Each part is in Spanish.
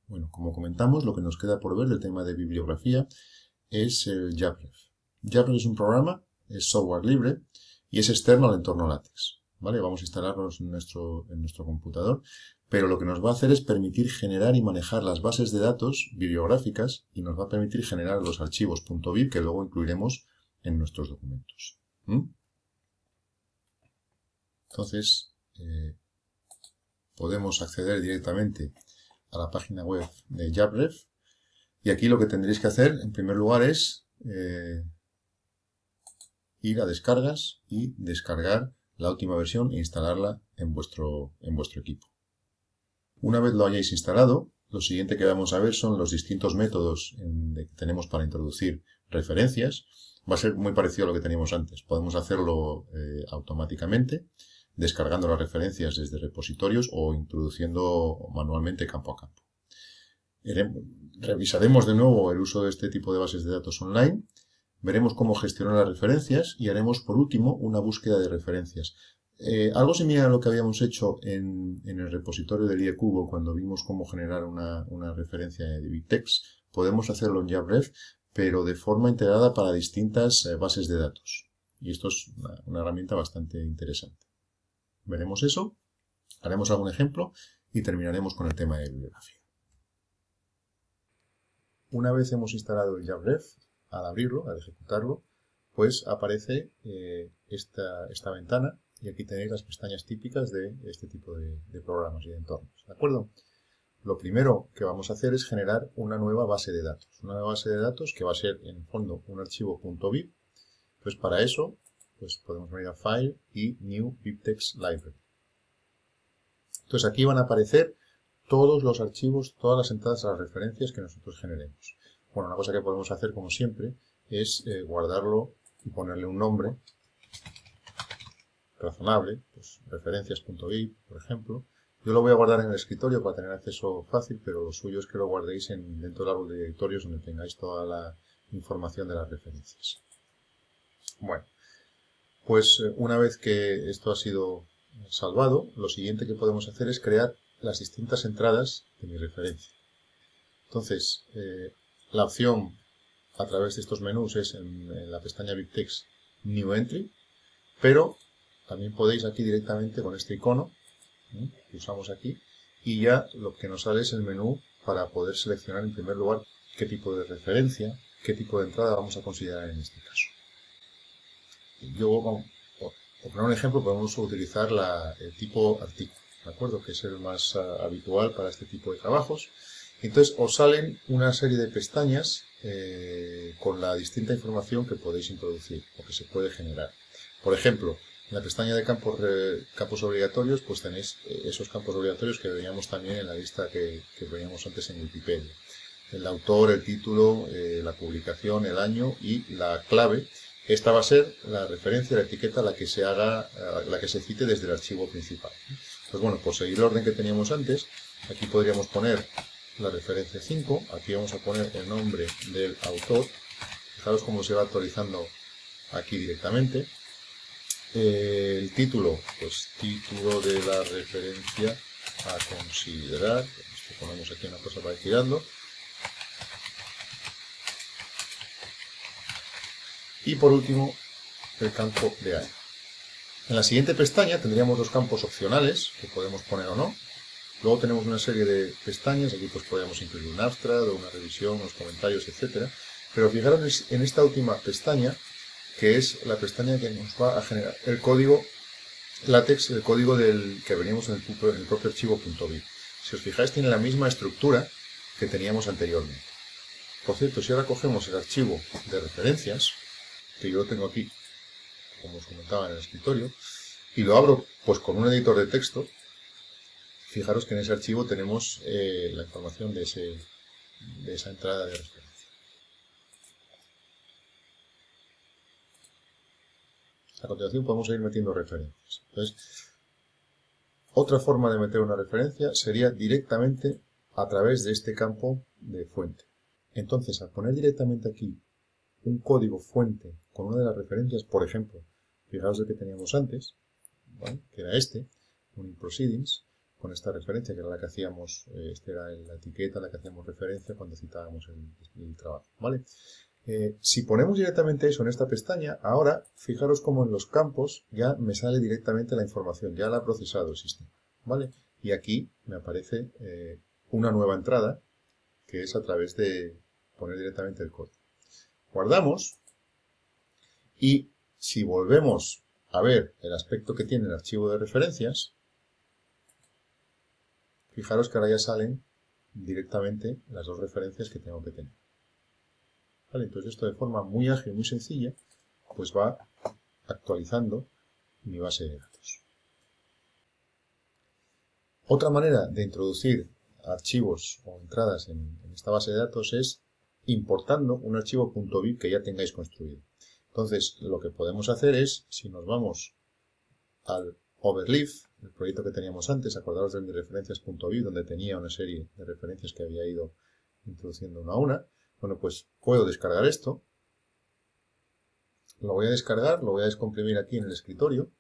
Bueno, como comentamos, lo que nos queda por ver del tema de bibliografía es el JabRef. JabRef es un programa, es software libre y es externo al entorno LaTeX. ¿Vale? Vamos a instalarlos en nuestro computador, pero lo que nos va a hacer es permitir generar y manejar las bases de datos bibliográficas y nos va a permitir generar los archivos .bib que luego incluiremos en nuestros documentos. Entonces, podemos acceder directamente a la página web de JabRef y aquí lo que tendréis que hacer en primer lugar es ir a descargas y descargar la última versión e instalarla en vuestro equipo. Una vez lo hayáis instalado, lo siguiente que vamos a ver son los distintos métodos que tenemos para introducir referencias. Va a ser muy parecido a lo que teníamos antes. Podemos hacerlo automáticamente, descargando las referencias desde repositorios o introduciendo manualmente campo a campo. Revisaremos de nuevo el uso de este tipo de bases de datos online. Veremos cómo gestionar las referencias y haremos por último una búsqueda de referencias. Algo similar a lo que habíamos hecho en el repositorio del IEcubo cuando vimos cómo generar una referencia de BibTeX. Podemos hacerlo en JabRef, pero de forma integrada para distintas bases de datos. Y esto es una herramienta bastante interesante. Veremos eso, haremos algún ejemplo y terminaremos con el tema de bibliografía. Una vez hemos instalado el JabRef, al abrirlo, al ejecutarlo, pues aparece esta ventana y aquí tenéis las pestañas típicas de este tipo de programas y de entornos. ¿De acuerdo? Lo primero que vamos a hacer es generar una nueva base de datos. Una nueva base de datos que va a ser, en el fondo, un archivo .bib. Pues para eso, pues podemos venir a File y New BibTeX Library. Entonces aquí van a aparecer todos los archivos, todas las entradas a las referencias que nosotros generemos. Bueno, una cosa que podemos hacer, como siempre, es guardarlo y ponerle un nombre razonable, pues referencias.bib, por ejemplo. Yo lo voy a guardar en el escritorio para tener acceso fácil, pero lo suyo es que lo guardéis dentro del árbol de directorios donde tengáis toda la información de las referencias. Bueno, pues una vez que esto ha sido salvado, lo siguiente que podemos hacer es crear las distintas entradas de mi referencia. Entonces, la opción a través de estos menús es en la pestaña BibTeX New Entry, pero también podéis aquí directamente con este icono, que usamos aquí, y ya lo que nos sale es el menú para poder seleccionar en primer lugar qué tipo de referencia, qué tipo de entrada vamos a considerar en este caso. Por poner un ejemplo, podemos utilizar el tipo artículo, ¿de acuerdo? Que es el más habitual para este tipo de trabajos. Entonces os salen una serie de pestañas con la distinta información que podéis introducir o que se puede generar. Por ejemplo, en la pestaña de campos obligatorios, pues tenéis esos campos obligatorios que veíamos también en la lista que veíamos antes en Wikipedia. El autor, el título, la publicación, el año y la clave. Esta va a ser la referencia, la etiqueta, la que se cite desde el archivo principal. Pues bueno, por seguir el orden que teníamos antes, aquí podríamos poner la referencia 5, aquí vamos a poner el nombre del autor. Fijaros cómo se va actualizando aquí directamente. El título, pues título de la referencia a considerar. Esto ponemos aquí una cosa para ir tirando. Y por último, el campo de año. En la siguiente pestaña tendríamos los campos opcionales, que podemos poner o no. Luego tenemos una serie de pestañas, aquí pues podemos incluir un abstract, o una revisión, unos comentarios, etc. Pero fijaros en esta última pestaña, que es la pestaña que nos va a generar el código LaTeX, el código que veníamos en el propio archivo .bib. Si os fijáis, tiene la misma estructura que teníamos anteriormente. Por cierto, si ahora cogemos el archivo de referencias, que yo lo tengo aquí, como os comentaba, en el escritorio, y lo abro pues con un editor de texto, fijaros que en ese archivo tenemos la información de esa entrada de referencia. A continuación podemos ir metiendo referencias. Entonces, otra forma de meter una referencia sería directamente a través de este campo de fuente. Entonces, al poner directamente aquí un código fuente con una de las referencias, por ejemplo, fijaos el que teníamos antes, ¿vale? Que era este, un proceedings, con esta referencia, que era la que hacíamos, esta era la etiqueta a la que hacíamos referencia cuando citábamos el trabajo, ¿vale? Si ponemos directamente eso en esta pestaña, ahora fijaros como en los campos ya me sale directamente la información, ya la ha procesado el sistema, ¿vale? Y aquí me aparece una nueva entrada, que es a través de poner directamente el código. Guardamos y si volvemos a ver el aspecto que tiene el archivo de referencias, fijaros que ahora ya salen directamente las dos referencias que tengo que tener. ¿Vale? Entonces esto de forma muy ágil, muy sencilla, pues va actualizando mi base de datos. Otra manera de introducir archivos o entradas en esta base de datos es importando un archivo .bib que ya tengáis construido. Entonces, lo que podemos hacer es, si nos vamos al Overleaf, el proyecto que teníamos antes, acordaros de mi referencias.bib, donde tenía una serie de referencias que había ido introduciendo una a una, bueno, pues puedo descargar esto, lo voy a descargar, lo voy a descomprimir aquí en el escritorio,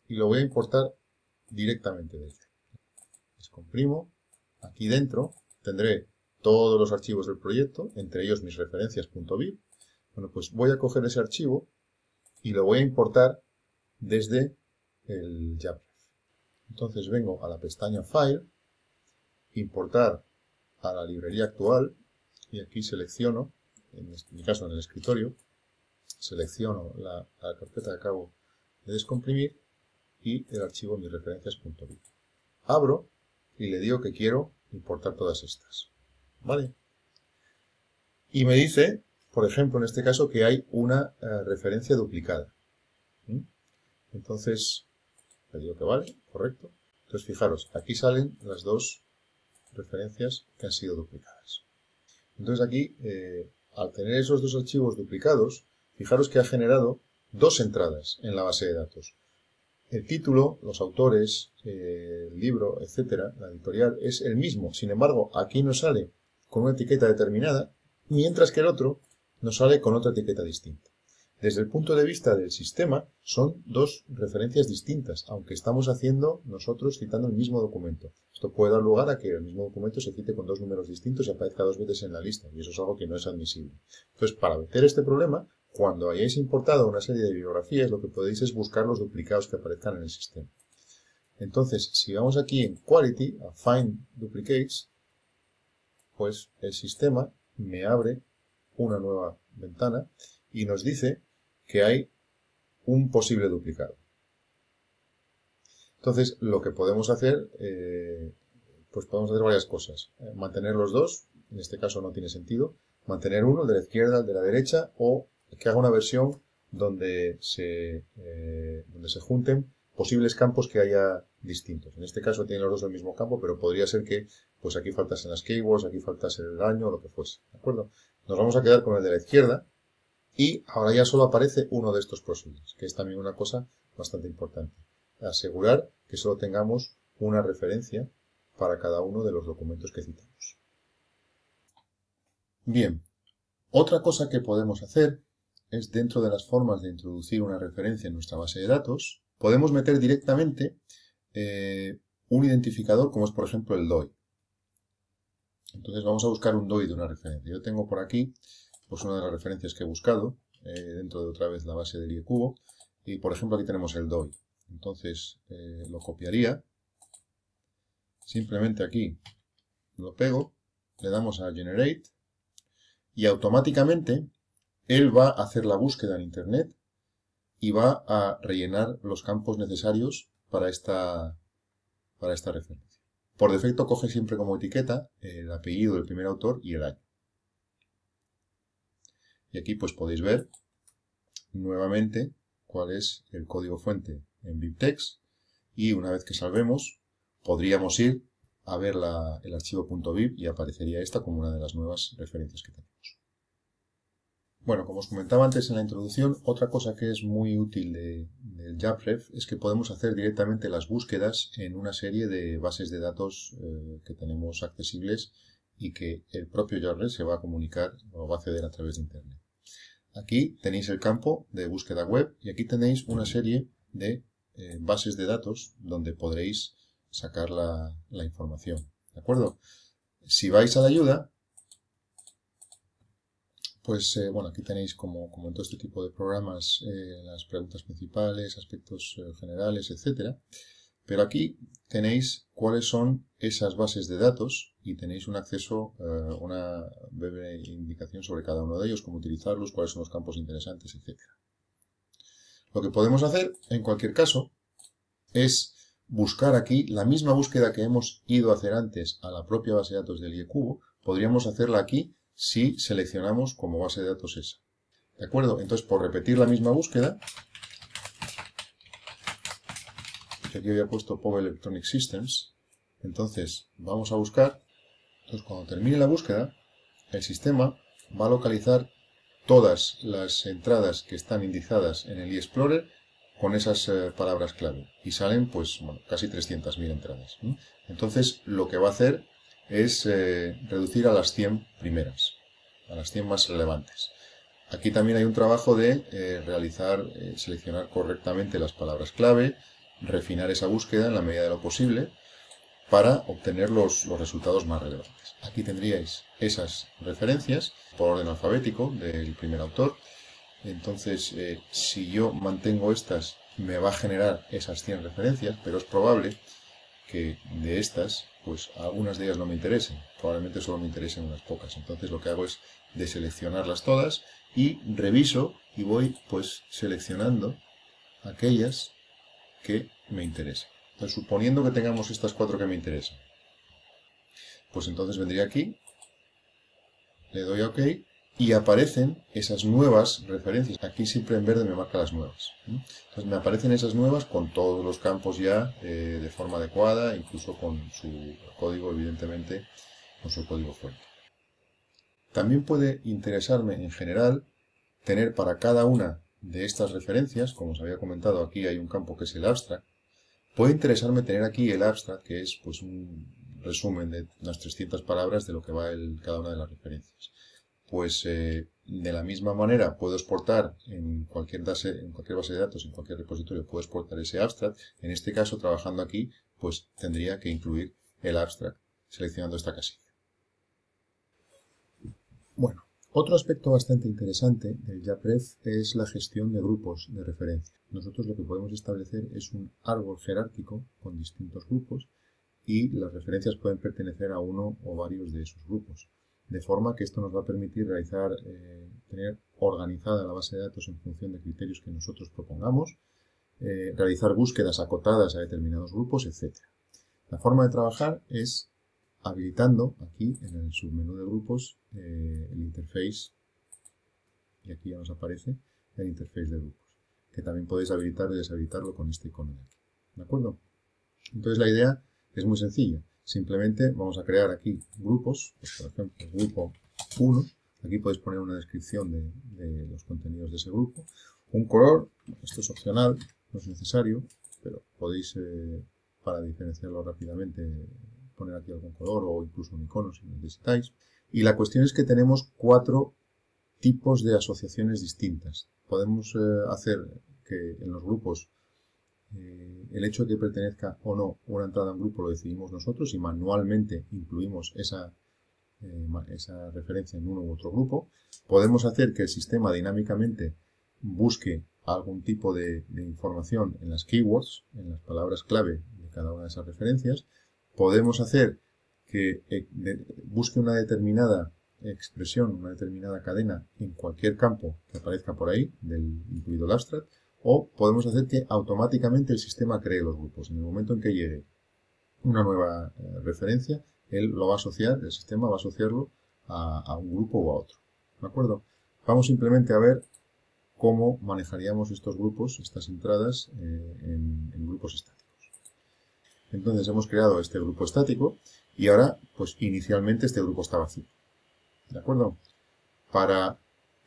y lo voy a importar directamente desde aquí. Descomprimo, aquí dentro tendré todos los archivos del proyecto, entre ellos mis referencias.bib. Bueno, pues voy a coger ese archivo y lo voy a importar desde el JabRef. Entonces vengo a la pestaña File, importar a la librería actual, y aquí selecciono, en mi caso en el escritorio, selecciono la carpeta que acabo de descomprimir y el archivo mis referencias.bib. Abro y le digo que quiero importar todas estas. ¿Vale? Y me dice, por ejemplo, en este caso, que hay una referencia duplicada. Entonces, le digo que vale, correcto. Entonces, fijaros, aquí salen las dos referencias que han sido duplicadas. Entonces aquí, al tener esos dos archivos duplicados, fijaros que ha generado dos entradas en la base de datos. El título, los autores, el libro, etcétera, la editorial, es el mismo. Sin embargo, aquí nos sale con una etiqueta determinada, mientras que el otro nos sale con otra etiqueta distinta. Desde el punto de vista del sistema, son dos referencias distintas, aunque estamos haciendo nosotros citando el mismo documento. Esto puede dar lugar a que el mismo documento se cite con dos números distintos y aparezca dos veces en la lista, y eso es algo que no es admisible. Entonces, para vencer este problema, cuando hayáis importado una serie de bibliografías, lo que podéis es buscar los duplicados que aparezcan en el sistema. Entonces, si vamos aquí en Quality, a Find Duplicates, pues el sistema me abre una nueva ventana y nos dice que hay un posible duplicado. Entonces, lo que podemos hacer, pues podemos hacer varias cosas. Mantener los dos, en este caso no tiene sentido. Mantener uno, el de la izquierda, el de la derecha, o que haga una versión donde se junten posibles campos que haya distintos. En este caso tienen los dos el mismo campo, pero podría ser que pues aquí faltasen las keywords, aquí faltase el año, o lo que fuese. ¿De acuerdo? Nos vamos a quedar con el de la izquierda y ahora ya solo aparece uno de estos posibles, que es también una cosa bastante importante. Asegurar que solo tengamos una referencia para cada uno de los documentos que citamos. Bien, otra cosa que podemos hacer es, dentro de las formas de introducir una referencia en nuestra base de datos, podemos meter directamente un identificador como es, por ejemplo, el DOI. Entonces vamos a buscar un DOI de una referencia. Yo tengo por aquí pues una de las referencias que he buscado, dentro de otra vez la base del IEcubo, y por ejemplo aquí tenemos el DOI. Entonces lo copiaría, simplemente aquí lo pego, le damos a Generate, y automáticamente él va a hacer la búsqueda en Internet y va a rellenar los campos necesarios para esta referencia. Por defecto coge siempre como etiqueta el apellido del primer autor y el año. Y aquí pues podéis ver nuevamente cuál es el código fuente en BibTeX, y una vez que salvemos podríamos ir a ver el archivo .bib y aparecería esta como una de las nuevas referencias que tenemos. Bueno, como os comentaba antes en la introducción, otra cosa que es muy útil del JabRef es que podemos hacer directamente las búsquedas en una serie de bases de datos que tenemos accesibles y que el propio JabRef se va a comunicar o va a acceder a través de Internet. Aquí tenéis el campo de búsqueda web y aquí tenéis una serie de bases de datos donde podréis sacar la información. ¿De acuerdo? Si vais a la ayuda, pues bueno, aquí tenéis como en todo este tipo de programas las preguntas principales, aspectos generales, etcétera. Pero aquí tenéis cuáles son esas bases de datos y tenéis un acceso, una breve indicación sobre cada uno de ellos, cómo utilizarlos, cuáles son los campos interesantes, etcétera. Lo que podemos hacer, en cualquier caso, es buscar aquí la misma búsqueda que hemos ido a hacer antes a la propia base de datos del IEcubo, podríamos hacerla aquí si seleccionamos como base de datos esa. ¿De acuerdo? Entonces, por repetir la misma búsqueda, aquí había puesto Power Electronic Systems, entonces vamos a buscar, entonces cuando termine la búsqueda, el sistema va a localizar todas las entradas que están indicadas en el eExplorer con esas palabras clave, y salen pues bueno, casi 300.000 entradas. Entonces lo que va a hacer es reducir a las 100 primeras, a las 100 más relevantes. Aquí también hay un trabajo de seleccionar correctamente las palabras clave, refinar esa búsqueda en la medida de lo posible para obtener los resultados más relevantes. Aquí tendríais esas referencias por orden alfabético del primer autor. Entonces, si yo mantengo estas, me va a generar esas 100 referencias, pero es probable que de estas, pues algunas de ellas no me interesen. Probablemente solo me interesen unas pocas. Entonces lo que hago es deseleccionarlas todas y reviso y voy pues seleccionando aquellas que me interesan. Entonces, suponiendo que tengamos estas 4 que me interesan, pues entonces vendría aquí, le doy a OK y aparecen esas nuevas referencias. Aquí siempre en verde me marca las nuevas. Entonces me aparecen esas nuevas con todos los campos ya de forma adecuada, incluso con su código, evidentemente, con su código fuente. También puede interesarme en general tener para cada una de estas referencias, como os había comentado, aquí hay un campo que es el abstract. Puede interesarme tener aquí el abstract, que es pues un resumen de unas 300 palabras de lo que va cada una de las referencias. Pues de la misma manera puedo exportar en cualquier base de datos, en cualquier repositorio, puedo exportar ese abstract. En este caso, trabajando aquí, pues tendría que incluir el abstract seleccionando esta casilla. Bueno, otro aspecto bastante interesante del JAPREF es la gestión de grupos de referencia. Nosotros lo que podemos establecer es un árbol jerárquico con distintos grupos y las referencias pueden pertenecer a uno o varios de esos grupos. De forma que esto nos va a permitir tener organizada la base de datos en función de criterios que nosotros propongamos, realizar búsquedas acotadas a determinados grupos, etc. La forma de trabajar es habilitando aquí en el submenú de grupos el interface, y aquí ya nos aparece el interface de grupos, que también podéis habilitar y deshabilitarlo con este icono de aquí. ¿De acuerdo? Entonces la idea es muy sencilla. Simplemente vamos a crear aquí grupos, pues por ejemplo, grupo 1. Aquí podéis poner una descripción de los contenidos de ese grupo. Un color, esto es opcional, no es necesario, pero podéis, para diferenciarlo rápidamente, poner aquí algún color o incluso un icono si necesitáis. Y la cuestión es que tenemos 4 tipos de asociaciones distintas. Podemos hacer que en los grupos el hecho de que pertenezca o no una entrada a un grupo lo decidimos nosotros y manualmente incluimos esa referencia en uno u otro grupo. Podemos hacer que el sistema dinámicamente busque algún tipo de información en las keywords, en las palabras clave de cada una de esas referencias. Podemos hacer que busque una determinada expresión, una determinada cadena en cualquier campo que aparezca por ahí, incluido el abstract. O podemos hacer que automáticamente el sistema cree los grupos. En el momento en que llegue una nueva referencia, él lo va a asociar, el sistema va a asociarlo a un grupo o a otro. ¿De acuerdo? Vamos simplemente a ver cómo manejaríamos estos grupos, estas entradas en grupos estáticos. Entonces hemos creado este grupo estático y ahora, pues inicialmente este grupo está vacío. ¿De acuerdo? Para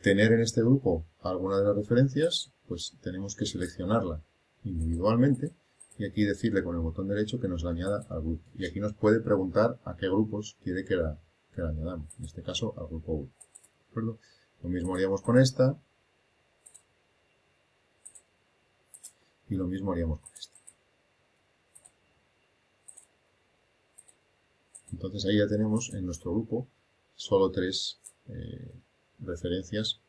tener en este grupo alguna de las referencias, pues tenemos que seleccionarla individualmente y aquí decirle con el botón derecho que nos la añada al grupo. Y aquí nos puede preguntar a qué grupos quiere que la añadamos. En este caso, al grupo 1. ¿De acuerdo? Lo mismo haríamos con esta. y lo mismo haríamos con esta. Entonces ahí ya tenemos en nuestro grupo solo 3 referencias,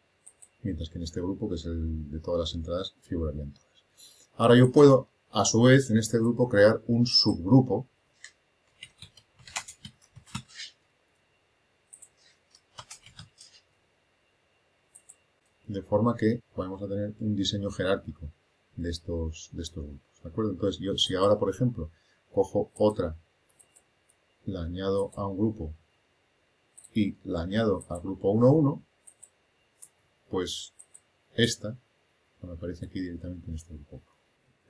mientras que en este grupo, que es el de todas las entradas, figurarían todas. Ahora yo puedo, a su vez, en este grupo crear un subgrupo de forma que podemos tener un diseño jerárquico de estos grupos, ¿de acuerdo? Entonces, yo si ahora, por ejemplo, cojo otra, la añado a un grupo y la añado al grupo 1.1, pues esta me aparece aquí directamente en este grupo.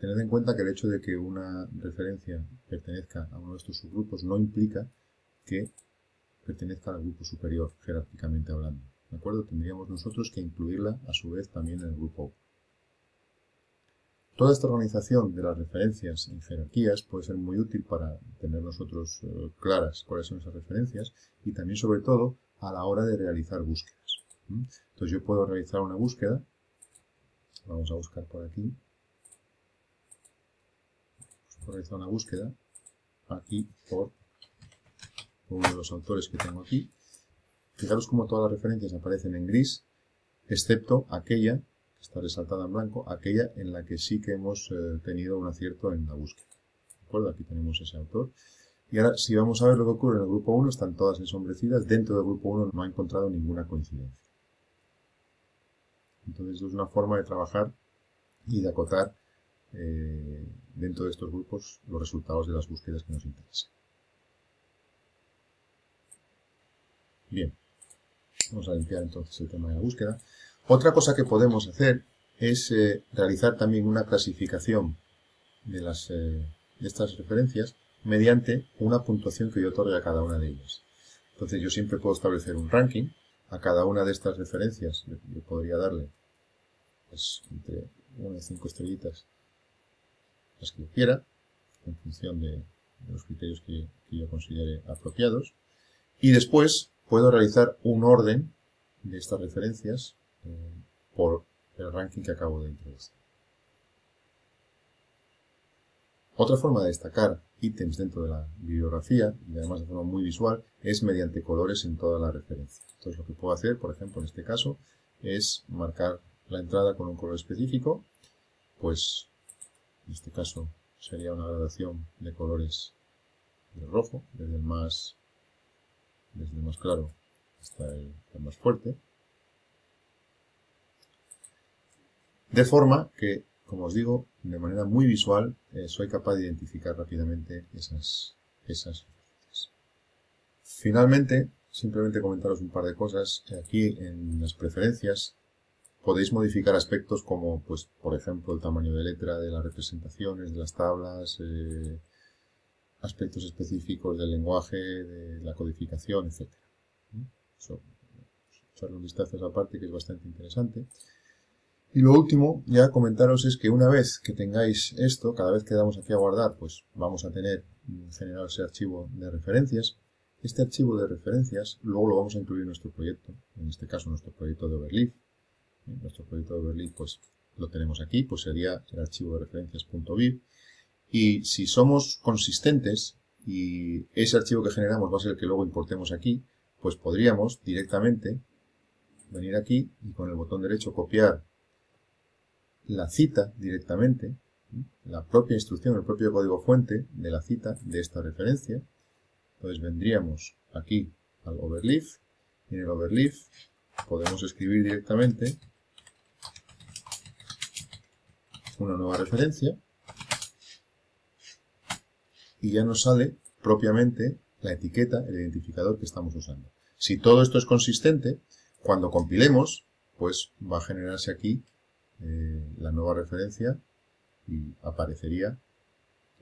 Tened en cuenta que el hecho de que una referencia pertenezca a uno de estos subgrupos no implica que pertenezca al grupo superior, jerárquicamente hablando. ¿De acuerdo? Tendríamos nosotros que incluirla a su vez también en el grupo 1. Toda esta organización de las referencias en jerarquías puede ser muy útil para tener nosotros claras cuáles son esas referencias y también, sobre todo, a la hora de realizar búsquedas. Entonces yo puedo realizar una búsqueda. Vamos a buscar por aquí. Puedo realizar una búsqueda aquí por uno de los autores que tengo aquí. Fijaros cómo todas las referencias aparecen en gris, excepto aquella, que está resaltada en blanco, aquella en la que sí que hemos tenido un acierto en la búsqueda. ¿De acuerdo? Aquí tenemos ese autor. Y ahora, si vamos a ver lo que ocurre en el grupo 1, están todas ensombrecidas. Dentro del grupo 1 no ha encontrado ninguna coincidencia. Entonces, es una forma de trabajar y de acotar dentro de estos grupos los resultados de las búsquedas que nos interesan. Bien. Vamos a limpiar entonces el tema de la búsqueda. Otra cosa que podemos hacer es realizar también una clasificación de estas referencias mediante una puntuación que yo otorgue a cada una de ellas. Entonces yo siempre puedo establecer un ranking. A cada una de estas referencias yo podría darle pues, entre 1 y 5 estrellitas las que yo quiera, en función de los criterios que yo considere apropiados. Y después puedo realizar un orden de estas referencias por el ranking que acabo de introducir. Otra forma de destacar ítems dentro de la bibliografía, y además de forma muy visual, es mediante colores en toda la referencia. Entonces lo que puedo hacer, por ejemplo, en este caso, es marcar la entrada con un color específico, pues en este caso sería una gradación de colores de rojo, desde el más claro hasta el más fuerte, de forma que, como os digo, de manera muy visual soy capaz de identificar rápidamente esas referencias. Finalmente, simplemente comentaros un par de cosas. Aquí en las preferencias podéis modificar aspectos como, pues, por ejemplo, el tamaño de letra de las representaciones, de las tablas, aspectos específicos del lenguaje, de la codificación, etc. Eso, echarle un vistazo a esa parte que es bastante interesante. Y lo último, ya comentaros, es que una vez que tengáis esto, cada vez que damos aquí a guardar, pues vamos a tener generado ese archivo de referencias. Este archivo de referencias luego lo vamos a incluir en nuestro proyecto, en este caso nuestro proyecto de Overleaf. En nuestro proyecto de Overleaf pues lo tenemos aquí, pues sería el archivo de referencias.viv. Y si somos consistentes y ese archivo que generamos va a ser el que luego importemos aquí, pues podríamos directamente venir aquí y con el botón derecho copiar la cita directamente, la propia instrucción, el propio código fuente de la cita de esta referencia. Entonces vendríamos aquí al Overleaf y en el Overleaf podemos escribir directamente una nueva referencia y ya nos sale propiamente la etiqueta, el identificador que estamos usando. Si todo esto es consistente, cuando compilemos, pues va a generarse aquí la nueva referencia y aparecería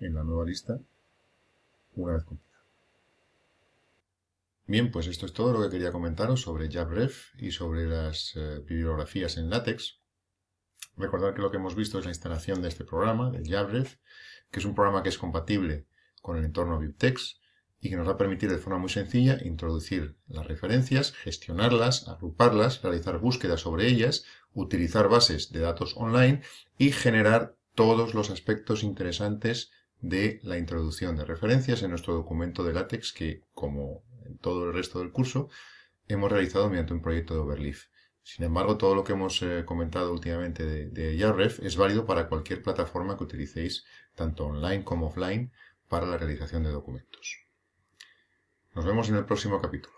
en la nueva lista una vez compilada. Bien, pues esto es todo lo que quería comentaros sobre JabRef y sobre las bibliografías en LaTeX. Recordad que lo que hemos visto es la instalación de este programa, de JabRef, que es un programa que es compatible con el entorno BibTeX y que nos va a permitir de forma muy sencilla introducir las referencias, gestionarlas, agruparlas, realizar búsquedas sobre ellas, utilizar bases de datos online y generar todos los aspectos interesantes de la introducción de referencias en nuestro documento de LaTeX que, como en todo el resto del curso, hemos realizado mediante un proyecto de Overleaf. Sin embargo, todo lo que hemos comentado últimamente de Yarref es válido para cualquier plataforma que utilicéis, tanto online como offline, para la realización de documentos. Nos vemos en el próximo capítulo.